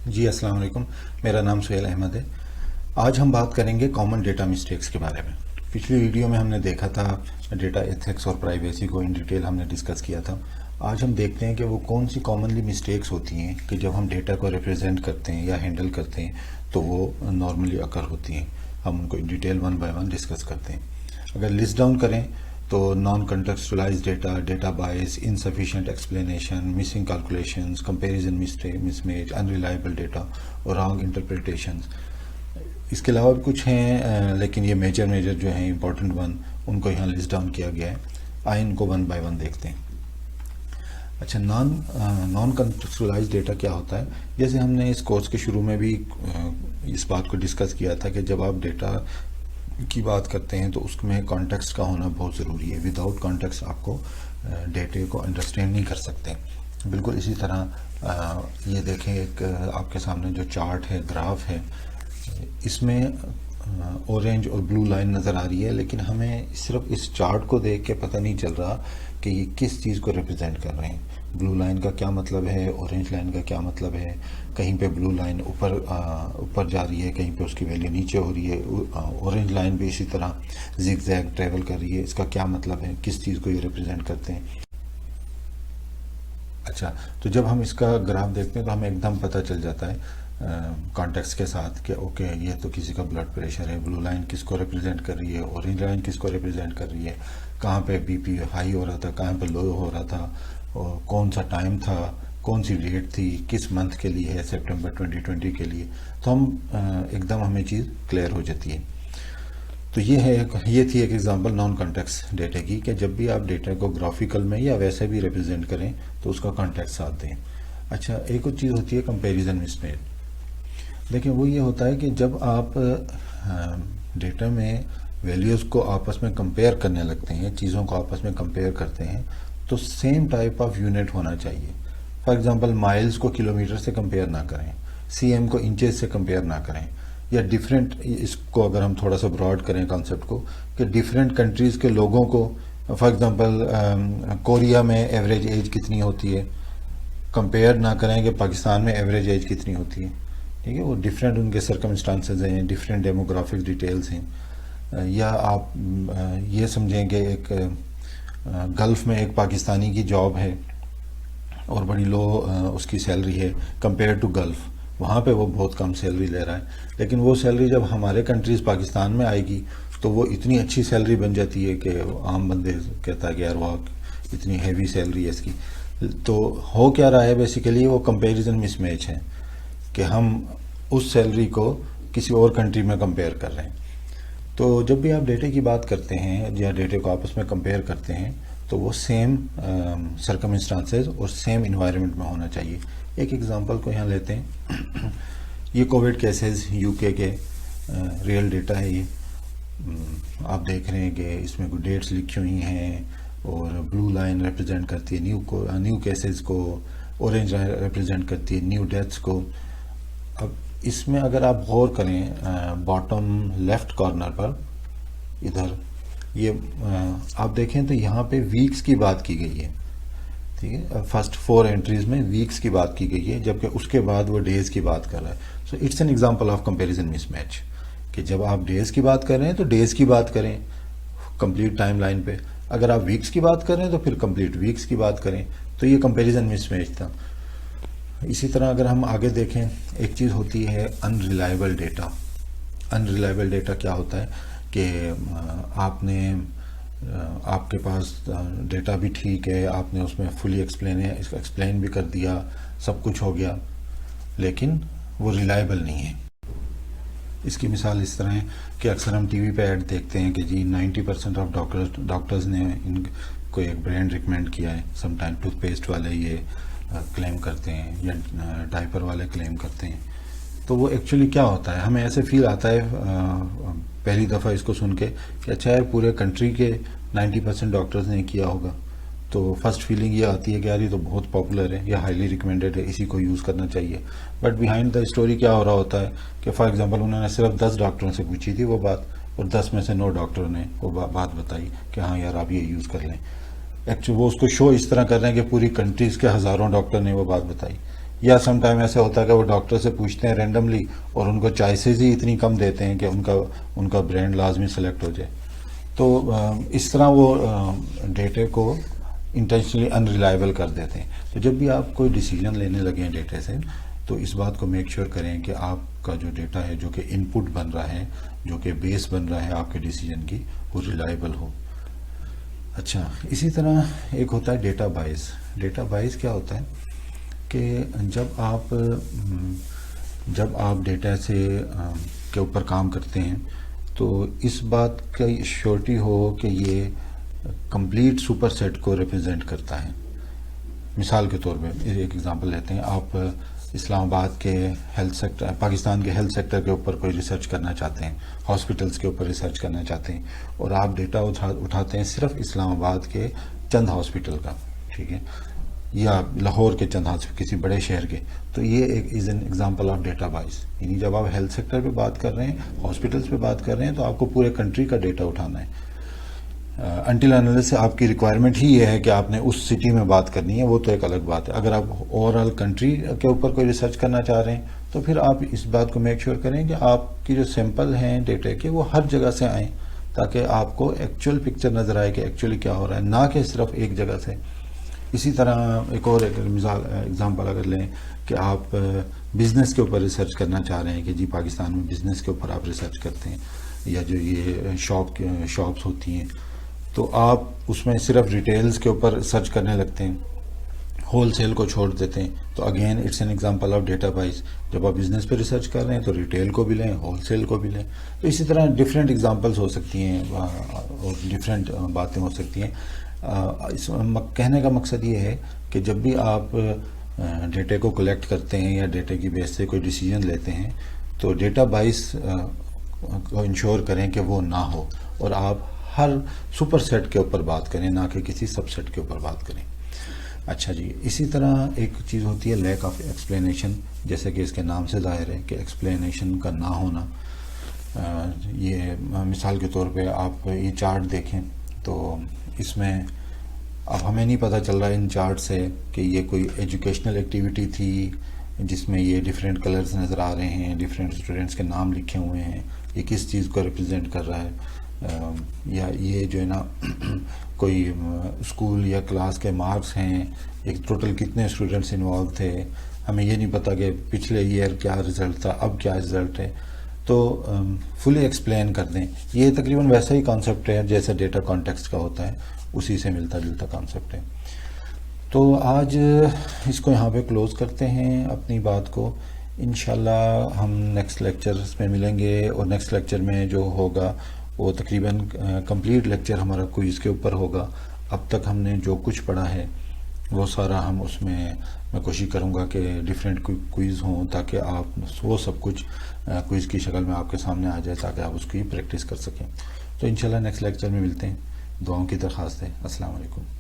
جی السلام علیکم، میرا نام سہیل احمد ہے۔ آج ہم بات کریں گے کامن ڈیٹا مسٹیکس کے بارے میں۔ پچھلی ویڈیو میں ہم نے دیکھا تھا ڈیٹا ایتھکس اور پرائیویسی کو ان ڈیٹیل ہم نے ڈسکس کیا تھا۔ آج ہم دیکھتے ہیں کہ وہ کون سی کامنلی مسٹیکس ہوتی ہیں کہ جب ہم ڈیٹا کو ریپرزینٹ کرتے ہیں یا ہینڈل کرتے ہیں تو وہ نارملی اکر ہوتی ہیں۔ ہم ان کو in detail one by one discuss کرتے ہیں۔ اگر لسٹ ڈاؤن کریں تو non contextualized data, data bias, insufficient explanation, missing calculations, comparison mismatch, unreliable data اور رانگ انٹرپریٹیشنز۔ اس کے علاوہ بھی کچھ ہیں لیکن یہ میجر جو ہیں امپورٹنٹ ون، ان کو یہاں لسٹ ڈاؤن کیا گیا ہے۔ آئیں ان کو ون بائی ون دیکھتے ہیں۔ اچھا، نان کنٹیکسچولائز ڈیٹا کیا ہوتا ہے؟ جیسے ہم نے اس کورس کے شروع میں بھی اس بات کو ڈسکس کیا تھا کہ جب آپ ڈیٹا کی بات کرتے ہیں تو اس میں کانٹیکسٹ کا ہونا بہت ضروری ہے۔ وداؤٹ کانٹیکسٹ آپ کو ڈیٹے کو انڈرسٹینڈ نہیں کر سکتے۔ بالکل اسی طرح یہ دیکھیں، ایک آپ کے سامنے جو چارٹ ہے، گراف ہے، اس میں اورینج اور بلو لائن نظر آ رہی ہے، لیکن ہمیں صرف اس چارٹ کو دیکھ کے پتہ نہیں چل رہا کہ یہ کس چیز کو ریپرزینٹ کر رہے ہیں۔ بلو لائن کا کیا مطلب ہے، اورینج لائن کا کیا مطلب ہے؟ کہیں پہ بلو لائن اوپر جا رہی ہے، کہیں پہ اس کی ویلیو نیچے ہو رہی ہے، اورینج لائن بھی اسی طرح زگ زیگ ٹریول کر رہی ہے۔ اس کا کیا مطلب ہے، کس چیز کو یہ ریپرزینٹ کرتے ہیں؟ اچھا، تو جب ہم اس کا گراف دیکھتے ہیں تو ہمیں ایک دم پتہ چل جاتا ہے کانٹیکسٹ کے ساتھ کہ اوکے، یہ تو کسی کا بلڈ پریشر ہے۔ بلو لائن کس کو ریپرزینٹ کر رہی ہے، اورینج لائن کس کو ریپرزینٹ کر رہی ہے، کہاں پہ بی پی ہائی ہو رہا تھا، کہاں پہ لو ہو رہا تھا، اور کون سا ٹائم تھا، کون سی ڈیٹ تھی، کس منتھ کے لیے ہے، سپٹمبر 2020 کے لیے۔ تو ہم ایک دم ہمیں چیز کلیئر ہو جاتی ہے۔ تو یہ تھی ایک ایگزامپل نان کانٹیکس ڈیٹا کی کہ جب بھی آپ ڈیٹا کو گرافیکل میں یا ویسے بھی ریپرزینٹ کریں تو اس کا کانٹیکس ساتھ دیں۔ اچھا، ایک اور چیز ہوتی ہے کمپیریزن مسمیچ۔ دیکھیں، وہ یہ ہوتا ہے کہ جب آپ ڈیٹا میں ویلیوز کو آپس میں کمپیئر کرنے لگتے ہیں، چیزوں کو آپس میں کمپیئر کرتے ہیں، تو سیم ٹائپ آف یونٹ ہونا چاہیے۔ فار ایگزامپل، مائلز کو کلومیٹر سے کمپیئر نہ کریں، سی ایم کو انچز سے کمپیئر نہ کریں، یا ڈیفرنٹ، اس کو اگر ہم تھوڑا سا براڈ کریں کانسیپٹ کو، کہ ڈیفرنٹ کنٹریز کے لوگوں کو، فار ایگزامپل کوریا میں ایوریج ایج کتنی ہوتی ہے، کمپیئر نہ کریں کہ پاکستان میں ایوریج ایج کتنی ہوتی ہے۔ ٹھیک ہے، وہ ڈیفرنٹ ان کے سرکمسٹانسز ہیں، ڈیفرنٹ ڈیموگرافک ڈیٹیلز ہیں۔ یا آپ یہ سمجھیں کہ ایک گلف میں ایک پاکستانی کی جاب ہے اور بڑی لو اس کی سیلری ہے کمپیئر ٹو گلف، وہاں پہ وہ بہت کم سیلری لے رہا ہے، لیکن وہ سیلری جب ہمارے کنٹریز پاکستان میں آئے گی تو وہ اتنی اچھی سیلری بن جاتی ہے کہ عام بندے کہتا ہے کہ یار وہ اتنی ہیوی سیلری ہے اس کی۔ تو ہو کیا رہا ہے بیسیکلی، وہ کمپیریزن مس میچ ہے کہ ہم اس سیلری کو کسی اور کنٹری میں کمپیئر کر رہے ہیں۔ تو جب بھی آپ ڈیٹے کی بات کرتے ہیں یا ڈیٹے کو آپس میں کمپیئر کرتے ہیں تو وہ سیم سرکمسٹانسز اور سیم انوائرمنٹ میں ہونا چاہیے۔ ایک ایگزامپل کو یہاں لیتے ہیں، یہ کووڈ کیسز یو کے ریئل ڈیٹا ہے۔ یہ آپ دیکھ رہے ہیں کہ اس میں کوئی ڈیٹس لکھی ہوئی ہیں، اور بلو لائن ریپرزینٹ کرتی ہے نیو کیسز کو، اورینج لائن ریپرزینٹ کرتی ہے نیو ڈیتھس کو۔ اب اس میں اگر آپ غور کریں باٹم لیفٹ کارنر پر، ادھر یہ آپ دیکھیں تو یہاں پہ ویکس کی بات کی گئی ہے۔ ٹھیک ہے، فرسٹ 4 انٹریز میں ویکس کی بات کی گئی ہے، جبکہ اس کے بعد وہ ڈیز کی بات کر رہا ہے۔ So it's an example of comparison mismatch کہ جب آپ ڈیز کی بات کر رہے ہیں تو ڈیز کی بات کریں کمپلیٹ ٹائم لائن پہ، اگر آپ ویکس کی بات کر رہے ہیں تو پھر کمپلیٹ ویکس کی بات کریں۔ تو یہ کمپیریزن مس میچ تھا۔ اسی طرح اگر ہم آگے دیکھیں، ایک چیز ہوتی ہے ان ریلائبل ڈیٹا۔ ان ریلائبل ڈیٹا کیا ہوتا ہے کہ آپ کے پاس ڈیٹا بھی ٹھیک ہے، آپ نے اس میں فلی ایکسپلین بھی کر دیا، سب کچھ ہو گیا، لیکن وہ ریلائبل نہیں ہے۔ اس کی مثال اس طرح ہے کہ اکثر ہم ٹی وی پہ ایڈ دیکھتے ہیں کہ جی 90% آف ڈاکٹرز نے ان کو ایک برانڈ ریکمینڈ کیا ہے۔ سم ٹائم ٹوتھ پیسٹ والے یہ کلیم کرتے ہیں یا ڈائپر والے کلیم کرتے ہیں۔ تو وہ ایکچولی کیا ہوتا ہے، ہمیں ایسے فیل آتا ہے پہلی دفعہ اس کو سن کے کہ اچھا یار پورے کنٹری کے 90% ڈاکٹرز نے کیا ہوگا، تو فرسٹ فیلنگ یہ آتی ہے کہ یار یہ تو بہت پاپولر ہے یا ہائیلی ریکمینڈیڈ ہے، اسی کو یوز کرنا چاہیے۔ بٹ بیہائنڈ دا اسٹوری کیا ہو رہا ہوتا ہے کہ فار ایگزامپل انہوں نے صرف 10 ڈاکٹروں سے پوچھی تھی وہ بات، اور 10 میں سے 9 ڈاکٹروں نے وہ بات بتائی کہ ہاں یار آپ یہ یوز کر لیں۔ ایکچولی وہ اس کو شو اس طرح کر رہے ہیں کہ پوری کنٹریز کے ہزاروں ڈاکٹر نے وہ بات بتائی، یا سم ٹائم ایسا ہوتا ہے کہ وہ ڈاکٹر سے پوچھتے ہیں رینڈملی اور ان کو چوائسیز ہی اتنی کم دیتے ہیں کہ ان کا برانڈ لازمی سلیکٹ ہو جائے. تو اس طرح وہ ڈیٹے کو انٹینشنلی ان ریلائبل کر دیتے ہیں. تو جب بھی آپ کوئی ڈیسیجن لینے لگے ہیں ڈیٹے سے تو اس بات کو میک شیور کریں کہ آپ کا جو ڈیٹا ہے جو کہ ان پٹ بن رہا ہے, جو کہ بیس بن رہا ہے آپ کے ڈیسیجن کی, وہ ریلائبل ہو. اچھا, اسی طرح ایک ہوتا ہے ڈیٹا بائز. ڈیٹا بائز کیا ہوتا ہے کہ جب آپ ڈیٹا سے کے اوپر کام کرتے ہیں تو اس بات کی شیورٹی ہو کہ یہ کمپلیٹ سپر سیٹ کو ریپرزینٹ کرتا ہے. مثال کے طور پہ ایک ایگزامپل لیتے ہیں, آپ اسلام آباد کے ہیلتھ سیکٹر, پاکستان کے ہیلتھ سیکٹر کے اوپر کوئی ریسرچ کرنا چاہتے ہیں, ہاسپٹلس کے اوپر ریسرچ کرنا چاہتے ہیں, اور آپ ڈیٹا اٹھاتے ہیں صرف اسلام آباد کے چند ہاسپٹل کا, ٹھیک ہے, یا لاہور کے چند ہاسپٹل, کسی بڑے شہر کے. تو یہ ایک is an example of data bias. یعنی جب آپ ہیلتھ سیکٹر پہ بات کر رہے ہیں, ہاسپٹلس پہ بات کر رہے ہیں, تو آپ کو پورے کنٹری کا ڈیٹا اٹھانا ہے. انٹل انلیس سے آپ کی ریکوائرمنٹ ہی یہ ہے کہ آپ نے اس سٹی میں بات کرنی ہے, وہ تو ایک الگ بات ہے. اگر آپ اوور آل کنٹری کے اوپر کوئی ریسرچ کرنا چاہ رہے ہیں تو پھر آپ اس بات کو میک شیور کریں کہ آپ کی جو سیمپل ہیں ڈیٹا کے وہ ہر جگہ سے آئیں, تاکہ آپ کو ایکچوئل پکچر نظر آئے کہ ایکچولی کیا ہو رہا ہے, نہ کہ صرف ایک جگہ سے. اسی طرح ایک اور ایگزامپل اگر لیں کہ آپ بزنس کے اوپر ریسرچ کرنا چاہ رہے ہیں کہ جی پاکستان میں بزنس کے اوپر آپ ریسرچ کرتے ہیں, یا جو یہ شاپس ہوتی ہیں, تو آپ اس میں صرف ریٹیلز کے اوپر سرچ کرنے لگتے ہیں, ہول سیل کو چھوڑ دیتے ہیں. تو again it's an example of data bias. جب آپ بزنس پہ ریسرچ کر رہے ہیں تو ریٹیل کو بھی لیں, ہول سیل کو بھی لیں. تو اسی طرح ڈفرینٹ ایگزامپلس ہو سکتی ہیں اور ڈفرینٹ باتیں ہو سکتی ہیں. کہنے کا مقصد یہ ہے کہ جب بھی آپ ڈیٹے کو کلیکٹ کرتے ہیں یا ڈیٹے کی بیس سے کوئی ڈیسیجن لیتے ہیں تو ڈیٹا بائز کو انشور کریں کہ وہ نہ ہو, اور آپ ہر سپر سیٹ کے اوپر بات کریں, نہ کہ کسی سب سیٹ کے اوپر بات کریں. اچھا جی, اسی طرح ایک چیز ہوتی ہے لیک آف ایکسپلینیشن. جیسے کہ اس کے نام سے ظاہر ہے کہ ایکسپلینیشن کا نہ ہونا. یہ مثال کے طور پہ آپ یہ چارٹ دیکھیں تو اس میں اب ہمیں نہیں پتہ چل رہا ان چارٹ سے کہ یہ کوئی ایجوکیشنل ایکٹیویٹی تھی جس میں یہ ڈفرینٹ کلرز نظر آ رہے ہیں, ڈفرینٹ اسٹوڈنٹس کے نام لکھے ہوئے ہیں, یہ کس چیز کو ریپرزینٹ کر رہا ہے, یا یہ جو ہے نا کوئی اسکول یا کلاس کے مارکس ہیں, ایک ٹوٹل کتنے اسٹوڈنٹس انوالو تھے, ہمیں یہ نہیں پتہ کہ پچھلے ایئر کیا رزلٹ تھا, اب کیا رزلٹ ہے. تو فلی ایکسپلین کر دیں. یہ تقریباً ویسا ہی کانسیپٹ ہے جیسا ڈیٹا کانٹیکسٹ کا ہوتا ہے, اسی سے ملتا جلتا کانسیپٹ ہے. تو آج اس کو یہاں پہ کلوز کرتے ہیں اپنی بات کو. انشاءاللہ ہم نیکسٹ لیکچرز میں ملیں گے, اور نیکسٹ لیکچر میں جو ہوگا وہ تقریباً کمپلیٹ لیکچر ہمارا کوئز کے اوپر ہوگا. اب تک ہم نے جو کچھ پڑھا ہے وہ سارا ہم اس میں کوشش کروں گا کہ ڈفرینٹ کوئز ہوں, تاکہ آپ وہ سب کچھ کوئز کی شکل میں آپ کے سامنے آ جائے, تاکہ آپ اس کی پریکٹس کر سکیں. تو انشاءاللہ نیکسٹ لیکچر میں ملتے ہیں. دعاؤں کی درخواست ہے. السلام علیکم.